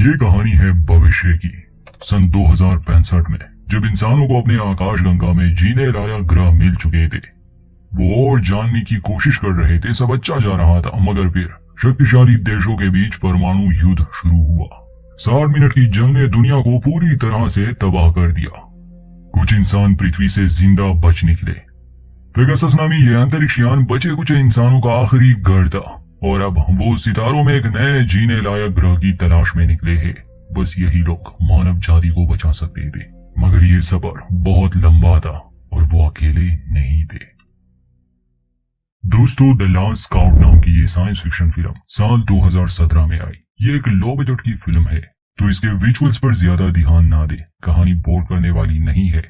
ये कहानी है भविष्य की। सन 2065 में जब इंसानों को अपने आकाशगंगा में जीने लायक ग्रह मिल चुके थे, वो और जानने की कोशिश कर रहे थे। सब अच्छा जा रहा था, मगर फिर शक्तिशाली देशों के बीच परमाणु युद्ध शुरू हुआ। 60 मिनट की जंग ने दुनिया को पूरी तरह से तबाह कर दिया। कुछ इंसान पृथ्वी से जिंदा बच निकले। पेगासस नामी ये अंतरिक्ष यान बचे कुछ इंसानों का आखिरी घर था, और अब वो सितारों में एक नए जीने लायक ग्रह की तलाश में निकले हैं। बस यही लोग मानव जाति को बचा सकते थे, मगर ये सफर बहुत लंबा था और वो अकेले नहीं थे। दोस्तों, द लास्ट स्काउट नाम की ये साइंस फिक्शन फिल्म साल 2017 में आई। ये एक लो बजट की फिल्म है, तो इसके विजुअल्स पर ज्यादा ध्यान ना दे। कहानी बोर करने वाली नहीं है।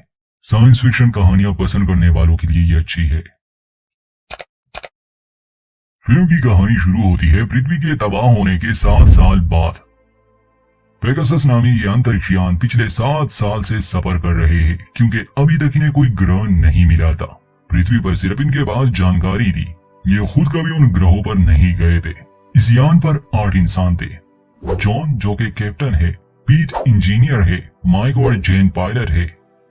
साइंस फिक्शन कहानियां पसंद करने वालों के लिए ये अच्छी है। फिल्म की कहानी शुरू होती है पृथ्वी के तबाह होने के 7 साल बाद। पेगासस नामी ये अंतरिक्ष यान पिछले 7 साल से सफर कर रहे हैं, क्योंकि अभी तक इन्हें कोई ग्रह नहीं मिला था। पृथ्वी पर सिर्फ इनके पास जानकारी थी। ये खुद कभी उन ग्रहों पर नहीं गए थे। इस यान पर 8 इंसान थे। जॉन जो कि कैप्टन है, पीट इंजीनियर है, माइक और जेन पायलट है।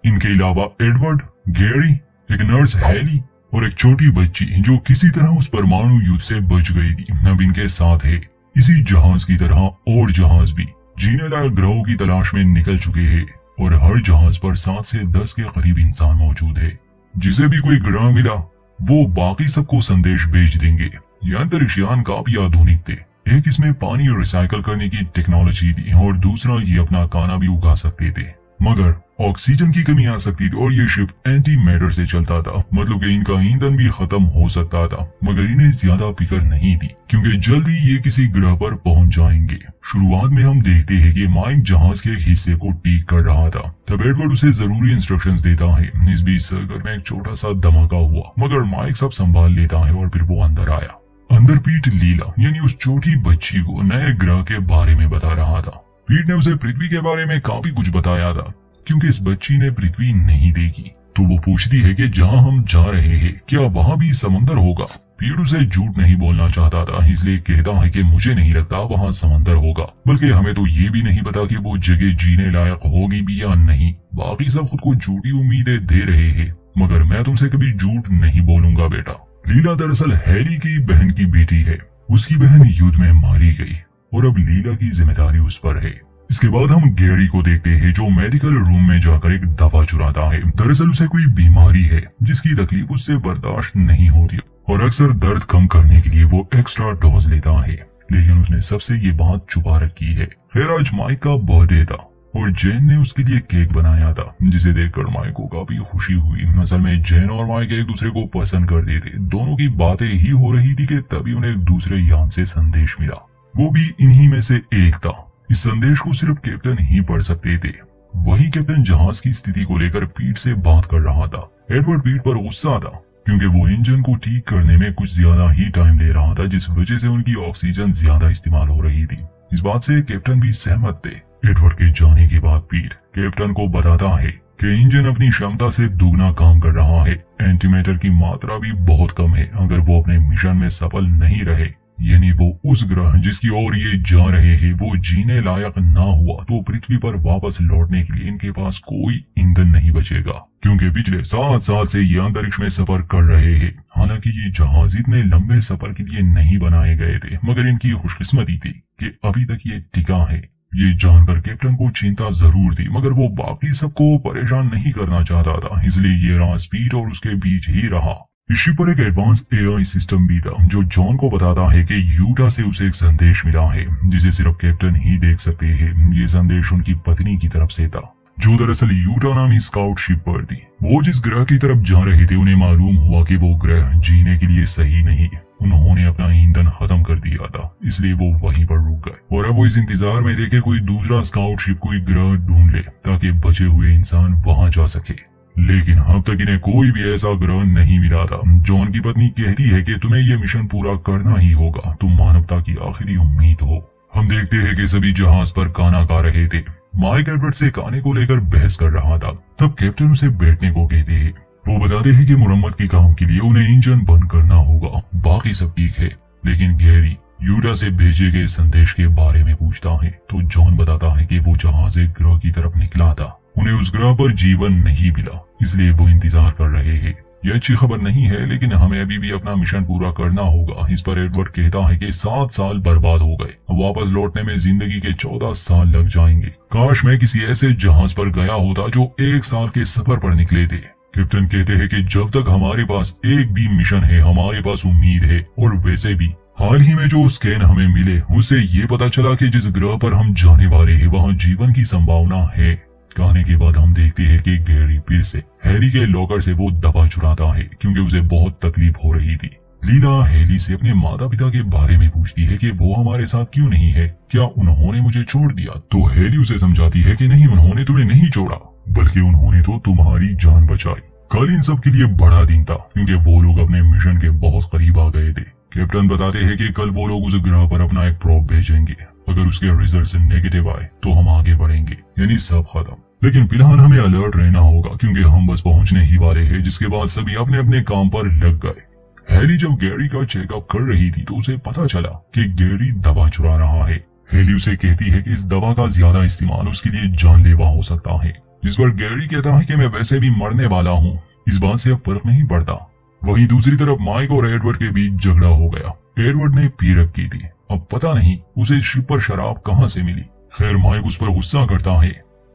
इनके अलावा एडवर्ड, गैरी, एक नर्स हैली और एक छोटी बच्ची जो किसी तरह उस परमाणु युद्ध से बच गई थी, अब इनके साथ है। इसी जहाज की तरह और जहाज भी जीने लायक ग्रहों की तलाश में निकल चुके हैं, और हर जहाज पर 7 से 10 के करीब इंसान मौजूद है। जिसे भी कोई ग्रह मिला वो बाकी सबको संदेश भेज देंगे। ये अंतरिक्ष यान काफी आधुनिक थे। एक इसमें पानी रिसाइकल करने की टेक्नोलॉजी थी, और दूसरा ये अपना खाना भी उगा सकते थे, मगर ऑक्सीजन की कमी आ सकती थी। और ये शिप एंटी मैटर से चलता था, मतलब कि इनका ईंधन भी खत्म हो सकता था। मगर इन्हें ज्यादा फिक्र नहीं थी, क्योंकि जल्दी ये किसी ग्रह पर पहुंच जाएंगे। शुरुआत में हम देखते हैं कि माइक जहाज के एक हिस्से को ठीक कर रहा था। तब एडवर्ड उसे जरूरी इंस्ट्रक्शंस देता है। इस बीच सर्कल में एक छोटा सा धमाका हुआ, मगर माइक सब संभाल लेता है और फिर वो अंदर आया। अंदर पीट लीला यानी उस छोटी बच्ची को नए ग्रह के बारे में बता रहा था। पीट ने उसे पृथ्वी के बारे में काफी कुछ बताया था, क्योंकि इस बच्ची ने पृथ्वी नहीं देखी। तो वो पूछती है कि जहाँ हम जा रहे हैं क्या वहाँ भी समंदर होगा। पीट उसे झूठ नहीं बोलना चाहता था, इसलिए कहता है कि मुझे नहीं लगता वहाँ समंदर होगा, बल्कि हमें तो ये भी नहीं पता कि वो जगह जीने लायक होगी भी या नहीं। बाकी सब खुद को झूठी उम्मीदें दे रहे हैं, मगर मैं तुमसे कभी झूठ नहीं बोलूंगा बेटा। लीला दरअसल हैरी की बहन की बेटी है। उसकी बहन युद्ध में मारी गई, और अब लीला की जिम्मेदारी उस पर है। इसके बाद हम गैरी को देखते हैं, जो मेडिकल रूम में जाकर एक दवा चुराता है। दरअसल उसे कोई बीमारी है जिसकी तकलीफ उससे बर्दाश्त नहीं हो रही, और अक्सर दर्द कम करने के लिए वो एक्स्ट्रा डोज लेता है, लेकिन उसने सबसे ये बात छुपा रखी है। खैर, आज माइक का बर्थडे था और जेन ने उसके लिए केक बनाया था, जिसे देखकर माइक को काफी खुशी हुई। असल में जेन और माइक एक दूसरे को पसंद करते थे। दोनों की बातें ही हो रही थी कि तभी उन्हें एक दूसरे यान से संदेश मिला। वो भी इन्हीं में से एक था। इस संदेश को सिर्फ कैप्टन ही पढ़ सकते थे। वही कैप्टन जहाज की स्थिति को लेकर पीट से बात कर रहा था। एडवर्ड पीट पर गुस्सा था, क्योंकि वो इंजन को ठीक करने में कुछ ज्यादा ही टाइम ले रहा था, जिस वजह से उनकी ऑक्सीजन ज्यादा इस्तेमाल हो रही थी। इस बात से कैप्टन भी सहमत थे। एडवर्ड के जाने के बाद पीट कैप्टन को बताता है कि इंजन अपनी क्षमता से दुगना काम कर रहा है। एंटीमैटर की मात्रा भी बहुत कम है। अगर वो अपने मिशन में सफल नहीं रहे, यानी वो उस ग्रह जिसकी ओर ये जा रहे हैं वो जीने लायक ना हुआ, तो पृथ्वी पर वापस लौटने के लिए इनके पास कोई ईंधन नहीं बचेगा, क्योंकि पिछले 7 साल से ये अंतरिक्ष में सफर कर रहे हैं। हालांकि ये जहाज इतने लंबे सफर के लिए नहीं बनाए गए थे, मगर इनकी खुशकिस्मती थी कि अभी तक ये टिका है। ये जानकर कैप्टन को चिंता जरूर थी, मगर वो बाकी सबको परेशान नहीं करना चाहता था, इसलिए ये राज पीट और उसके बीच ही रहा। इस शिप पर एक एडवांस एआई सिस्टम भी था, जो जॉन को बताता है कि यूटा से उसे एक संदेश मिला है, जिसे सिर्फ कैप्टन ही देख सकते हैं। ये संदेश उनकी पत्नी की तरफ से था, जो दरअसल यूटा नामी स्काउट शिप पर थी। वो जिस ग्रह की तरफ जा रहे थे, उन्हें मालूम हुआ कि वो ग्रह जीने के लिए सही नहीं। उन्होंने अपना ईंधन खत्म कर दिया था, इसलिए वो वहीं पर रुक गए। और अब वो इस इंतजार में थे कि कोई दूसरा स्काउट शिप कोई ग्रह ढूंढ ले, ताकि बचे हुए इंसान वहां जा सके। लेकिन अब तक इन्हें कोई भी ऐसा ग्रह नहीं मिला था। जॉन की पत्नी कहती है कि तुम्हें ये मिशन पूरा करना ही होगा, तुम मानवता की आखिरी उम्मीद हो। हम देखते हैं कि सभी जहाज पर खाना खा रहे थे। माइक एडवर्ड से खाने को लेकर बहस कर रहा था। तब कैप्टन उसे बैठने को कहते हैं। वो बताते हैं कि मुरम्मत के काम के लिए उन्हें इंजन बंद करना होगा। बाकी सब ठीक है, लेकिन गैरी यूटा से भेजे गए संदेश के बारे में पूछता है तो जॉन बताता है कि वो जहाज एक ग्रह की तरफ निकला था। उन्हें उस ग्रह पर जीवन नहीं मिला, इसलिए वो इंतजार कर रहे हैं। यह अच्छी खबर नहीं है, लेकिन हमें अभी भी अपना मिशन पूरा करना होगा। इस पर एडवर्ड कहता है कि 7 साल बर्बाद हो गए, वापस लौटने में जिंदगी के 14 साल लग जाएंगे। काश मैं किसी ऐसे जहाज पर गया होता जो 1 साल के सफर पर निकले थे। कैप्टन कहते हैं कि जब तक हमारे पास एक भी मिशन है हमारे पास उम्मीद है। और वैसे भी हाल ही में जो स्कैन हमें मिले उससे ये पता चला कि जिस ग्रह पर हम जाने वाले हैं वहाँ जीवन की संभावना है। कहने के बाद हम देखते हैं कि गैरी फिर से हैरी के लॉकर से वो दवा चुराता है क्योंकि उसे बहुत तकलीफ हो रही थी। लीला हैरी से अपने माता पिता के बारे में पूछती है कि वो हमारे साथ क्यों नहीं है, क्या उन्होंने मुझे छोड़ दिया। तो हैरी उसे समझाती है कि नहीं, उन्होंने तुम्हें नहीं छोड़ा, बल्कि उन्होंने तो तुम्हारी जान बचाई। कल इन सब के लिए बड़ा दिन था क्योंकि वो लोग अपने मिशन के बहुत करीब आ गए थे। कैप्टन बताते हैं कि कल वो लोग उस ग्रह पर अपना एक प्रोब भेजेंगे। अगर उसके रिजल्ट नेगेटिव आए तो हम आगे बढ़ेंगे, यानी सब खत्म। लेकिन फिलहाल हमें अलर्ट रहना होगा क्योंकि हम बस पहुंचने ही वाले हैं। जिसके बाद सभी अपने अपने काम पर लग गए। हैरी जब गैरी का चेकअप कर रही थी तो उसे पता चला कि गैरी दवा चुरा रहा है। हैरी उसे कहती है कि इस दवा का ज्यादा इस्तेमाल उसके लिए जानलेवा हो सकता है। जिस पर गैरी कहता है कि मैं वैसे भी मरने वाला हूँ, इस बात से अब फर्क नहीं पड़ता। वहीं दूसरी तरफ माइक और एडवर्ड के बीच झगड़ा हो गया। एडवर्ड ने पी रखी थी, अब पता नहीं उसे शिप पर शराब कहाँ से मिली। खैर माइक उस पर गुस्सा करता है,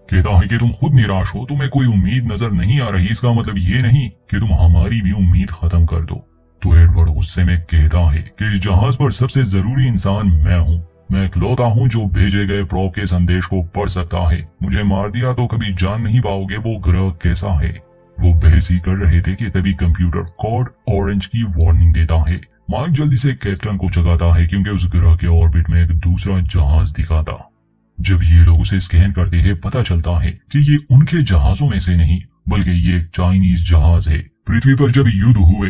कहता है कि तुम खुद निराश हो, तुम्हें कोई उम्मीद नजर नहीं आ रही, इसका मतलब ये नहीं कि तुम हमारी भी उम्मीद खत्म कर दो। तो एडवर्ड गुस्से में कहता है कि इस जहाज पर सबसे जरूरी इंसान मैं हूँ। मैं इकलौता हूँ जो भेजे गए प्रोब के संदेश को पढ़ सकता है। मुझे मार दिया तो कभी जान नहीं पाओगे वो ग्रह कैसा है। वो बहस ही कर रहे थे कि तभी कंप्यूटर कोड ऑरेंज की वार्निंग देता है। मार्क जल्दी से कैप्टन को जगाता है क्योंकि उस ग्रह के ऑर्बिट में एक दूसरा जहाज दिखा था। जब ये लोग उसे स्कैन करते हैं पता चलता है कि ये उनके जहाजों में से नहीं बल्कि ये एक चाइनीज जहाज है। पृथ्वी पर जब युद्ध हुए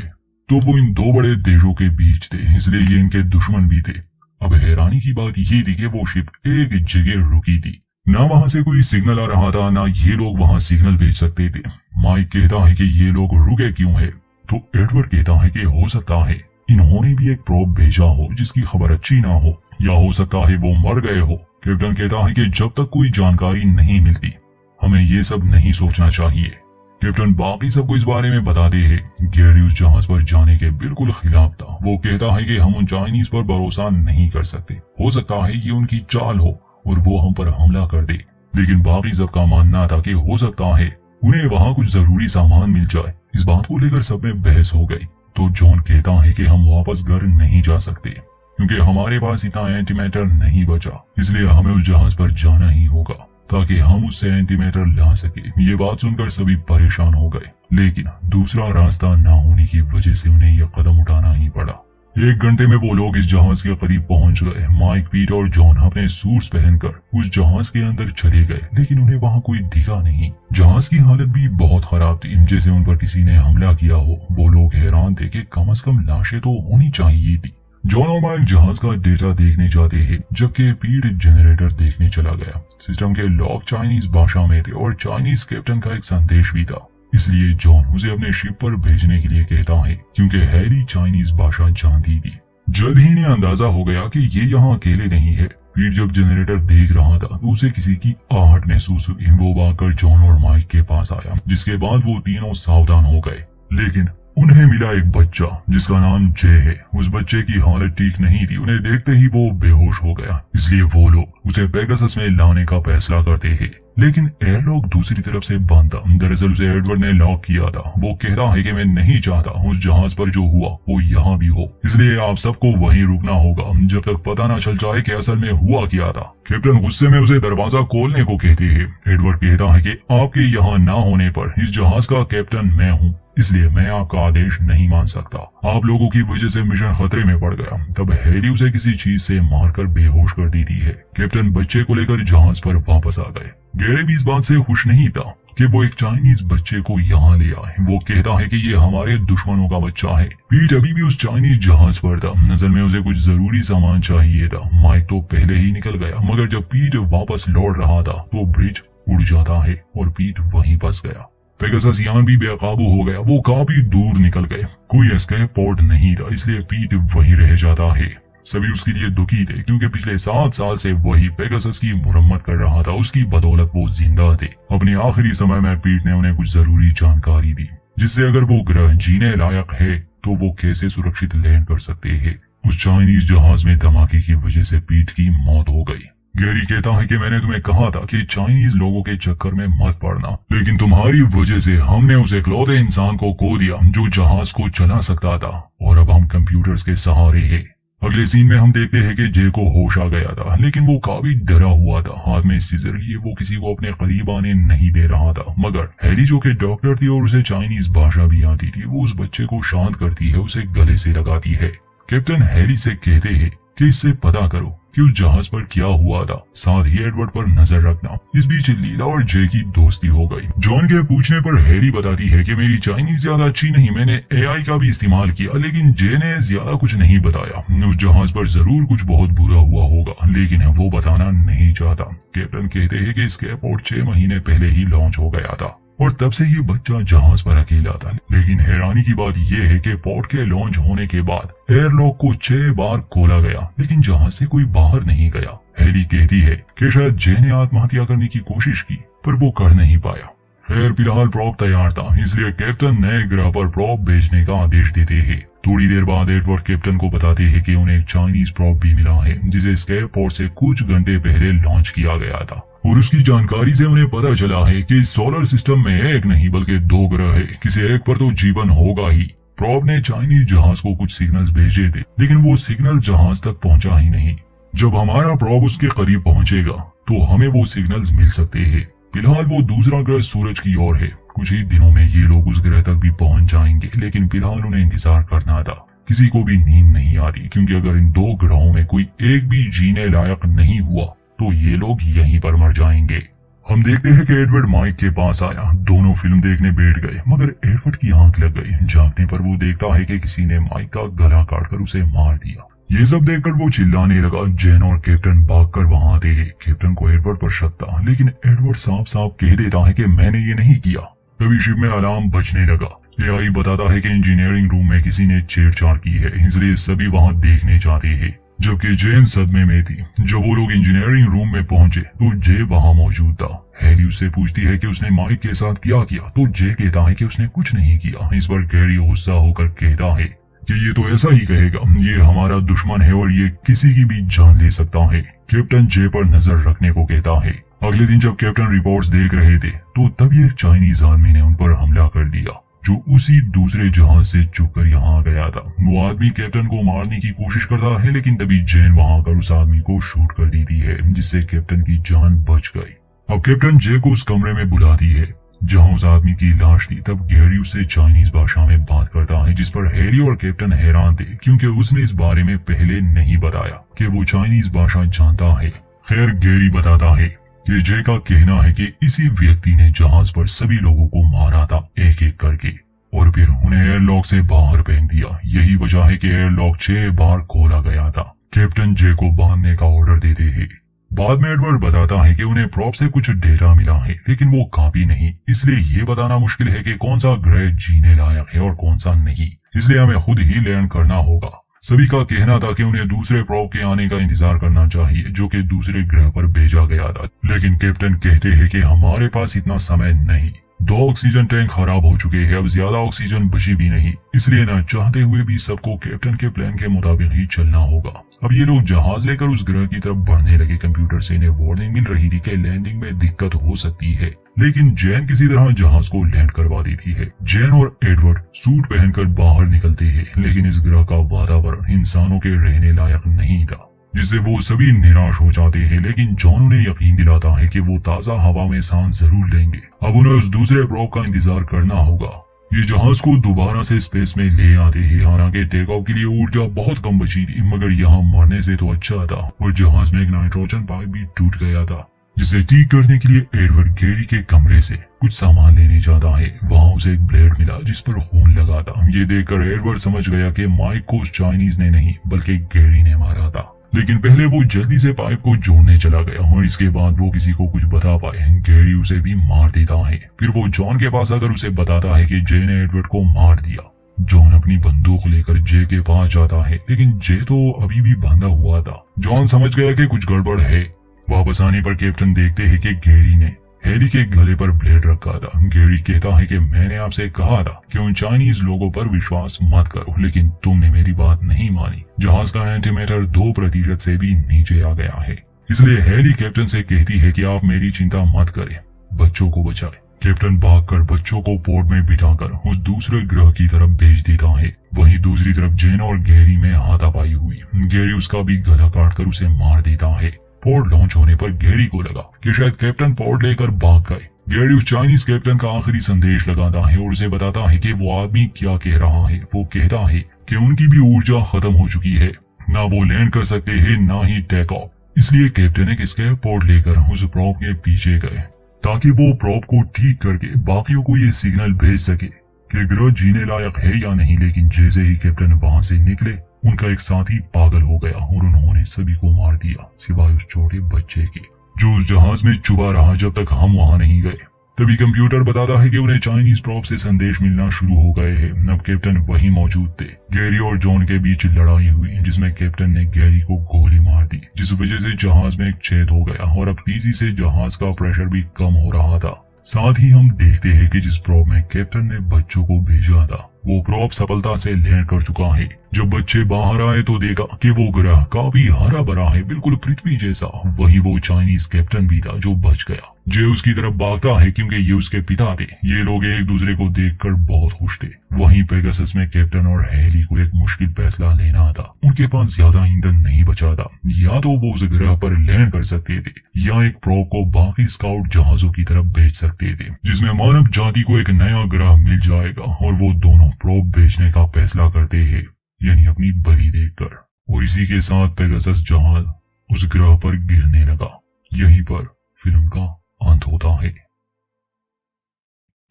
तो वो इन 2 बड़े देशों के बीच थे, इसलिए ये इनके दुश्मन भी थे। अब हैरानी की बात ये थी कि वो शिप एक जगह रुकी थी, ना वहां से कोई सिग्नल आ रहा था, ना ये लोग वहां सिग्नल भेज सकते थे। माइक कहता है कि ये लोग रुके क्यों है, तो एडवर्ड कहता है कि हो सकता है इन्होंने भी एक प्रोब भेजा हो जिसकी खबर अच्छी ना हो, या हो सकता है वो मर गए हो। कैप्टन कहता है कि जब तक कोई जानकारी नहीं मिलती हमें ये सब नहीं सोचना चाहिए। कैप्टन बाकी सबको इस बारे में बताते हैं। गैरी उस जहाज पर जाने के बिल्कुल खिलाफ था। वो कहता है कि हम उन चाइनीज पर भरोसा नहीं कर सकते, हो सकता है ये उनकी चाल हो और वो हम पर हमला कर दे। लेकिन बाकी सबका मानना था कि हो सकता है उन्हें वहाँ कुछ जरूरी सामान मिल जाए। इस बात को लेकर सब में बहस हो गई। तो जॉन कहता है कि हम वापस घर नहीं जा सकते क्योंकि हमारे पास इतना एंटीमैटर नहीं बचा, इसलिए हमें उस जहाज पर जाना ही होगा ताकि हम उससे एंटीमैटर ला सके। ये बात सुनकर सभी परेशान हो गए, लेकिन दूसरा रास्ता ना होने की वजह से उन्हें यह कदम उठाना ही पड़ा। 1 घंटे में वो लोग इस जहाज के करीब पहुंच गए। माइक, पीट और जॉन अपने सूट्स पहनकर उस जहाज के अंदर चले गए, लेकिन उन्हें वहां कोई दिखा नहीं। जहाज की हालत भी बहुत खराब थी, जैसे उन पर किसी ने हमला किया हो। वो लोग हैरान थे कि कम से कम लाशें तो होनी चाहिए थी। जॉन और माइक जहाज का डेटा देखने जाते हैं, जबकि पीट जनरेटर देखने चला गया। सिस्टम के लॉग चाइनीज भाषा में थे और चाइनीज कैप्टन का एक संदेश भी था, इसलिए जॉन उसे अपने शिप पर भेजने के लिए कहता है क्योंकि हैरी चाइनीज भाषा जानती थी। जल्द ही इन्हें अंदाजा हो गया कि ये यहाँ अकेले नहीं है। पीट जब जनरेटर देख रहा था तो उसे किसी की आहट महसूस हुई। वो भागकर जॉन और माइक के पास आया, जिसके बाद वो तीनों सावधान हो गए। लेकिन उन्हें मिला एक बच्चा जिसका नाम जय है। उस बच्चे की हालत ठीक नहीं थी, उन्हें देखते ही वो बेहोश हो गया, इसलिए वो लोग उसे पेगासस में लाने का फैसला करते हैं। लेकिन एयरलॉक दूसरी तरफ से बंद था। दरअसल उसे एडवर्ड ने लॉक किया था। वो कहता है कि मैं नहीं चाहता उस जहाज पर जो हुआ वो यहाँ भी हो, इसलिए आप सबको वहीं रुकना होगा जब तक पता न चल जाए कि असल में हुआ क्या था। कैप्टन गुस्से में उसे दरवाजा खोलने को कहते हैं। एडवर्ड कहता है कि आपके यहाँ ना होने पर इस जहाज का कैप्टन मैं हूँ, इसलिए मैं आपका आदेश नहीं मान सकता। आप लोगों की वजह से मिशन खतरे में पड़ गया। तब हैरी उसे किसी चीज से मारकर बेहोश कर देती है। कैप्टन बच्चे को लेकर जहाज पर वापस आ गए। गैरी भी इस बात से खुश नहीं था कि वो एक चाइनीज बच्चे को यहाँ ले आए। वो कहता है कि ये हमारे दुश्मनों का बच्चा है। पीट अभी भी उस चाइनीज जहाज पर था। नजर में उसे कुछ जरूरी सामान चाहिए था। माइक तो पहले ही निकल गया, मगर जब पीट वापस लौट रहा था तो ब्रिज उड़ जाता है और पीट वहीं फंस गया। पेगासस यान भी बेकाबू हो गया। वो काफी दूर निकल गए। कोई एस्केप पोर्ट नहीं था, इसलिए पीट वहीं रह जाता है। सभी उसके लिए दुखी थे क्योंकि पिछले 7 साल से वही पेगासस की मुरम्मत कर रहा था। उसकी बदौलत वो जिंदा थे। अपने आखिरी समय में पीट ने उन्हें कुछ जरूरी जानकारी दी, जिससे अगर वो ग्रह जीने लायक है तो वो कैसे सुरक्षित लैंड कर सकते हैं। उस चाइनीज जहाज में धमाके की वजह से पीट की मौत हो गई। गैरी कहता है कि मैंने तुम्हें कहा था कि चाइनीज लोगों के चक्कर में मत पड़ना, लेकिन तुम्हारी वजह से हमने उस इकलौते इंसान को खो दिया जो जहाज को चला सकता था, और अब हम कंप्यूटर्स के सहारे हैं। अगले सीन में हम देखते हैं कि जे को होश आ गया था, लेकिन वो काफी डरा हुआ था। हाथ में सीजर लिए वो किसी को अपने करीब आने नहीं दे रहा था, मगर हैरी जो कि डॉक्टर थी और उसे चाइनीज भाषा भी आती थी, वो उस बच्चे को शांत करती है, उसे गले से लगाती है। कैप्टन हैरी से कहते हैं कि इससे पता करो कि उस जहाज पर क्या हुआ था, साथ ही एडवर्ड पर नजर रखना। इस बीच लीला और जे की दोस्ती हो गई। जॉन के पूछने पर हैरी बताती है कि मेरी चाइनीज ज्यादा अच्छी नहीं, मैंने एआई का भी इस्तेमाल किया, लेकिन जे ने ज्यादा कुछ नहीं बताया। उस जहाज पर जरूर कुछ बहुत बुरा हुआ होगा, लेकिन वो बताना नहीं चाहता। कैप्टन कहते हैं कि स्केप पोर्ट 6 महीने पहले ही लॉन्च हो गया था और तब से ये बच्चा जहाज पर अकेला था। लेकिन हैरानी की बात यह है कि पोर्ट के लॉन्च होने के बाद एयरलॉक को 6 बार खोला गया, लेकिन जहाज से कोई बाहर नहीं गया। हैरी कहती है कि शायद जे ने आत्महत्या करने की कोशिश की, पर वो कर नहीं पाया। खैर फिलहाल प्रॉप तैयार था, इसलिए कैप्टन नए ग्रह पर प्रॉप भेजने का आदेश देते हैं। थोड़ी देर बाद एडवर्ड कैप्टन को बताते हैं कि उन्हें एक चाइनीज प्रॉप भी मिला है, जिसे स्केप पोर्ट से कुछ घंटे पहले लॉन्च किया गया था, और उसकी जानकारी से उन्हें पता चला है कि सोलर सिस्टम में एक नहीं बल्कि 2 ग्रह है, किसी एक पर तो जीवन होगा ही। प्रॉप ने चाइनीज जहाज को कुछ सिग्नल्स भेजे थे, लेकिन वो सिग्नल जहाज तक पहुंचा ही नहीं। जब हमारा प्रॉप उसके करीब पहुंचेगा तो हमें वो सिग्नल्स मिल सकते हैं। फिलहाल वो दूसरा ग्रह सूरज की ओर है। कुछ ही दिनों में ये लोग उस ग्रह तक भी पहुंच जाएंगे, लेकिन फिलहाल उन्हें इंतजार करना था। किसी को भी नींद नहीं आती, क्योंकि अगर इन 2 ग्रहों में कोई एक भी जीने लायक नहीं हुआ तो ये लोग यहीं पर मर जाएंगे। हम देखते हैं कि एडवर्ड माइक के पास आया। दोनों फिल्म देखने बैठ गए, मगर एडवर्ड की आंख लग गई। जागने पर वो देखता है कि किसी ने माइक का गला काटकर उसे मार दिया। ये सब देखकर वो चिल्लाने लगा। जेन और कैप्टन भागकर वहां आते हैं। कैप्टन को एडवर्ड पर शक था, लेकिन एडवर्ड साफ साफ कह देता है कि मैंने ये नहीं किया। तभी शिप में अलार्म बजने लगा। एआई बताता है कि इंजीनियरिंग रूम में किसी ने छेड़छाड़ की है, इसलिए सभी वहां देखने जाते हैं। जबकि जेन सदमे में थी। जब वो लोग इंजीनियरिंग रूम में पहुंचे तो जे वहां मौजूद था। हैरी उससे पूछती है कि उसने माइक के साथ क्या किया, तो जे कहता है कि उसने कुछ नहीं किया। इस पर गैरी गुस्सा होकर कहता है कि ये तो ऐसा ही कहेगा, ये हमारा दुश्मन है और ये किसी की भी जान ले सकता है। कैप्टन जे पर नजर रखने को कहता है। अगले दिन जब कैप्टन रिपोर्ट्स देख रहे थे तो तभी एक चाइनीज आदमी ने उन पर हमला कर दिया, जो उसी दूसरे जहाज से चुपकर यहाँ आ गया था। वो आदमी कैप्टन को मारने की कोशिश करता है, लेकिन तभी जेन वहां आकर उस आदमी को शूट कर देती है, जिससे कैप्टन की जान बच गई। अब कैप्टन जे को उस कमरे में बुलाती है जहां उस आदमी की लाश थी। तब गैरी उससे चाइनीज भाषा में बात करता है, जिस पर हैरी और कैप्टन हैरान थे, क्योंकि उसने इस बारे में पहले नहीं बताया कि वो चाइनीज भाषा जानता है। खैर गैरी बताता है कि जे का कहना है कि इसी व्यक्ति ने जहाज पर सभी लोगों को मारा था, एक एक करके, और फिर उन्हें एयरलॉक से बाहर फेंक दिया। यही वजह है कि एयरलॉक 6 बार खोला गया था। कैप्टन जे को बांधने का ऑर्डर देते हैं। बाद में एडवर्ड बताता है कि उन्हें प्रॉप से कुछ डेटा मिला है, लेकिन वो काफी नहीं, इसलिए ये बताना मुश्किल है कि कौन सा ग्रह जीने लायक है और कौन सा नहीं। इसलिए हमें खुद ही लैंड करना होगा। सभी का कहना था कि उन्हें दूसरे प्रॉप के आने का इंतजार करना चाहिए, जो कि दूसरे ग्रह पर भेजा गया था। लेकिन कैप्टन कहते हैं कि हमारे पास इतना समय नहीं। 2 ऑक्सीजन टैंक खराब हो चुके हैं, अब ज्यादा ऑक्सीजन बची भी नहीं, इसलिए ना चाहते हुए भी सबको कैप्टन के प्लान के मुताबिक ही चलना होगा। अब ये लोग जहाज लेकर उस ग्रह की तरफ बढ़ने लगे। कंप्यूटर से इन्हें वार्निंग मिल रही थी कि लैंडिंग में दिक्कत हो सकती है, लेकिन जैन किसी तरह जहाज को लैंड करवा देती है। जैन और एडवर्ड सूट पहनकर बाहर निकलते हैं, लेकिन इस ग्रह का वातावरण इंसानों के रहने लायक नहीं था, जिससे वो सभी निराश हो जाते हैं। लेकिन जॉन उन्हें यकीन दिलाता है कि वो ताजा हवा में सांस जरूर लेंगे। अब उन्हें उस दूसरे प्रॉप का इंतजार करना होगा। ये जहाज को दोबारा से स्पेस में ले आते हैं। हालांकि टेक ऑफ के लिए ऊर्जा बहुत कम बची थी, मगर यहाँ मरने से तो अच्छा था। और जहाज में एक नाइट्रोजन पाइप भी टूट गया था, जिसे ठीक करने के लिए एडवर्ड गैरी के कमरे से कुछ सामान लेने जाता है। वहाँ उसे एक ब्लेड मिला जिस पर खून लगा था। ये देखकर एडवर्ड समझ गया कि माइक को उस चाइनीज ने नहीं बल्कि गैरी ने मारा था। लेकिन पहले वो जल्दी से पाइप को जोड़ने चला गया, और इसके बाद वो किसी को कुछ बता पाए गैरी उसे भी मार देता है। फिर वो जॉन के पास आकर उसे बताता है कि जे ने एडवर्ड को मार दिया। जॉन अपनी बंदूक लेकर जे के पास जाता है, लेकिन जे तो अभी भी बांधा हुआ था। जॉन समझ गया कि कुछ गड़बड़ है। वापस आने पर कैप्टन देखते हैं कि गैरी ने हैरी के गले पर ब्लेड रखा था। गैरी कहता है कि मैंने आपसे कहा था कि उन चाइनीज लोगों पर विश्वास मत करो, लेकिन तुमने मेरी बात नहीं मानी। जहाज का एंटीमेटर 2% से भी नीचे आ गया है, इसलिए हैरी कैप्टन से कहती है कि आप मेरी चिंता मत करें, बच्चों को बचाए। कैप्टन भागकर बच्चों को पोर्ट में बिठाकर उस दूसरे ग्रह की तरफ भेज देता है। वहीं दूसरी तरफ जेन और गैरी में हाथापाई हुई। गैरी उसका भी गला काटकर उसे मार देता है। पोर्ट लॉन्च होने पर गैरी को लगा कि शायद कैप्टन पोर्ट लेकर भाग गए। गैरी उस चाइनीज कैप्टन का आखिरी संदेश लगाता है और उसे बताता है कि वो आदमी क्या कह रहा है। वो कहता है कि उनकी भी ऊर्जा खत्म हो चुकी है, ना वो लैंड कर सकते हैं ना ही टेक ऑफ। इसलिए कैप्टन एक स्केप पोर्ट लेकर उस प्रॉप के पीछे गए ताकि वो प्रॉप को ठीक करके बाकियों को ये सिग्नल भेज सके कि ग्रह जीने लायक है या नहीं। लेकिन जैसे ही कैप्टन वहां से निकले, उनका एक साथी पागल हो गया और उन्होंने सभी को मार दिया सिवाय उस छोटे बच्चे के, जो उस जहाज में छुपा रहा जब तक हम वहां नहीं गए। तभी कंप्यूटर बताता है कि उन्हें चाइनीज प्रॉप से संदेश मिलना शुरू हो गए हैं। अब कैप्टन वहीं मौजूद थे। गैरी और जॉन के बीच लड़ाई हुई, जिसमें कैप्टन ने गैरी को गोली मार दी, जिस वजह से जहाज में एक छेद हो गया और अब तेजी से जहाज का प्रेशर भी कम हो रहा था। साथ ही हम देखते हैं कि जिस प्रॉप में कैप्टन ने बच्चों को भेजा था, वो प्रॉप सफलता से लैंड कर चुका है। जब बच्चे बाहर आए तो देखा कि वो ग्रह काफी हरा भरा है, बिल्कुल पृथ्वी जैसा। वही वो चाइनीज कैप्टन भी था जो बच गया। जे उसकी तरफ भागता है क्योंकि ये उसके पिता थे। ये लोग एक दूसरे को देखकर बहुत खुश थे। वहीं पेगासस में कैप्टन और हैरी को एक मुश्किल फैसला लेना था। उनके पास ज्यादा ईंधन नहीं बचा था। या तो वो उस ग्रह पर लैंड कर सकते थे या एक प्रॉप को बाकी स्काउट जहाजों की तरफ भेज सकते थे, जिसमें मानव जाति को एक नया ग्रह मिल जाएगा। और वो दोनों प्रॉप भेजने का फैसला करते हैं, यानी अपनी बलि देकर। और इसी के साथ पेगासस जहाज उस ग्रह पर गिरने लगा। यहीं पर फिल्म का अंत होता है।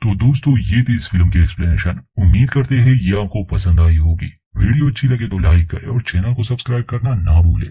तो दोस्तों, ये थी इस फिल्म की एक्सप्लेनेशन। उम्मीद करते हैं ये आपको पसंद आई होगी। वीडियो अच्छी लगे तो लाइक करें और चैनल को सब्सक्राइब करना ना भूलें।